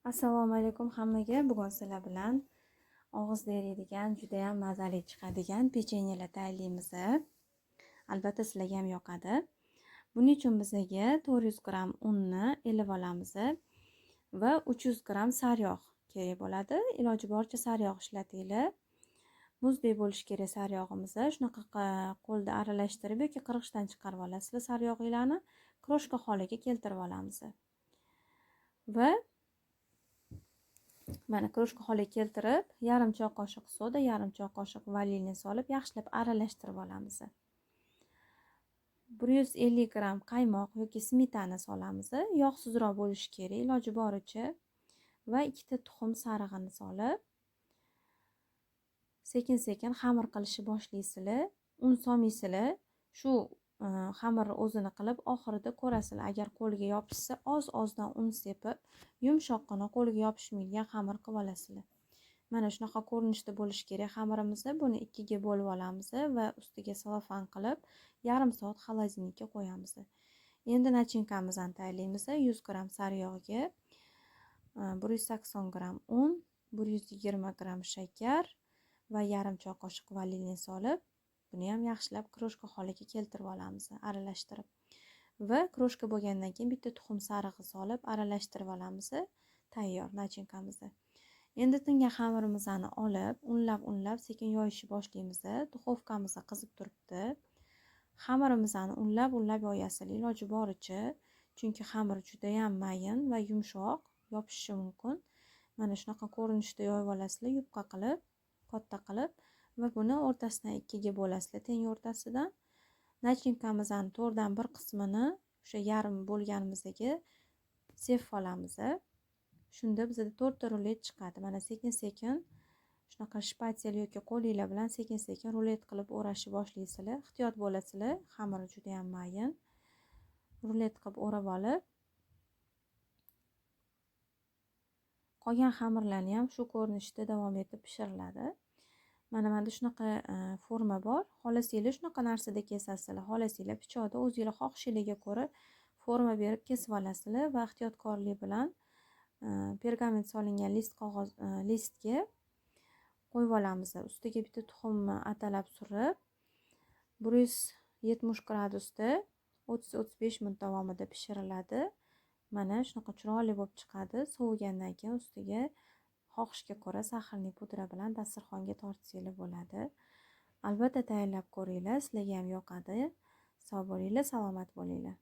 Assalomu alaykum hammaga. Bugun sizlar bilan og'izda eriydigan, juda ham mazali chiqadigan pechenyelar tayyorlaymiz. Albatta sizlarga ham yoqadi. Buning uchun bizga 400 gramm unni elib olamiz va 300 gramm sariyog' kerak bo'ladi. Iloji boricha sariyog' ishlatinglar. Muzdek bo'lishi kerak sariyog'imiz. Shunaqa qo'lda aralashtirib yoki qirg'ichdan chiqarib olasizlar sariyog'inglarni. Kroshka holiga keltirib olamiz. Va mana kroshka holiga keltirib, yarim choy qoshiq soda, yarim choy qoshiq vanilin solib, yaxshilab aralashtirib olamiz. 150 gramm qaymoq yoki smetana solamiz. Yog'sizroq bo'lishi kerak iloji boricha. Va 2 ta tuxum sarig'ini solib, sekin-sekin xamir qilishni boshlaysizlar. Un solmaysizlar. Shu xamirni o'zini qilib, oxirida ko'rasizlar. Agar qo'lga yopishsa, oz-ozdan un sepib, yumshoqqina qo'lga yopishmaydigan xamir qilib olasizlar. Mana shunaqa ko'rinishda bo'lishi kerak xamirimizni. Buni ikkiga bo'lib olamiz va ustiga selofan qilib, yarim soat xolodilnikka qo'yamiz. Endi nachinkamizni tayyorlaymiz. 100 gramm sariyog'ga 180 gramm un, 120 gramm shakar va yarim choy qoshiq vanilin solib, buni ham yaxshilab kroshka holiga keltirib olamiz, aralashtirib. Va kroshka bo'lgandan keyin bitta tuxum sarig'i solib aralashtirib olamiz. Tayyor nachinkamiz. Endi tingan xamirimizni olib, unlab sekin yoyishni boshlaymiz. Duxovkamiz qizib turibdi. Xamirimizni unlab yoyasizlar iloji boricha, chunki xamir juda ham mayin va yumshoq, yopishishi mumkin. Mana shunaqa ko'rinishda yoyib olasizlar, yupqa qilib, katta qilib va buni o'rtasidan ikkiga bo'lasizlar, teng o'rtasidan. Nachinkamizni 4dan 1 qismini o'sha yarim bo'lganimizga sepib olamiz. Shunda bizda 4 ta rulet chiqadi. Mana sekin-sekin shunaqa shpatel yoki qo'linglar bilan sekin-sekin rulet qilib o'rashni boshlaysizlar. Ehtiyot bo'lasizlar, xamir juda ham mayin. Rulet qilib o'rab olib, qolgan xamirlarni ham shu ko'rinishda davom etib pishiriladi. Mana shunaqa forma bor. Xohlasanglar shunaqa narsada kesasizlar. Xohlasanglar pichoqda o'zingizlar xohishingizga ko'ra forma berib kesib olasizlar va ehtiyotkorlik bilan pergament solingan listga qo'yib olamiz. Ustiga bitta tuxumni atalab surib, 170 gradusda 30-35 minut davomida pishiriladi. Mana shunaqa chiroyli bo'lib chiqadi. Sovigandan keyin ustiga xohishga ko'ra saxarli pudra bilan dasturxonga tortsanglar bo'ladi. Albatta tayyorlab ko'ringlar, sizlarga ham yoqadi. Sog' bo'linglar, salomat bo'linglar.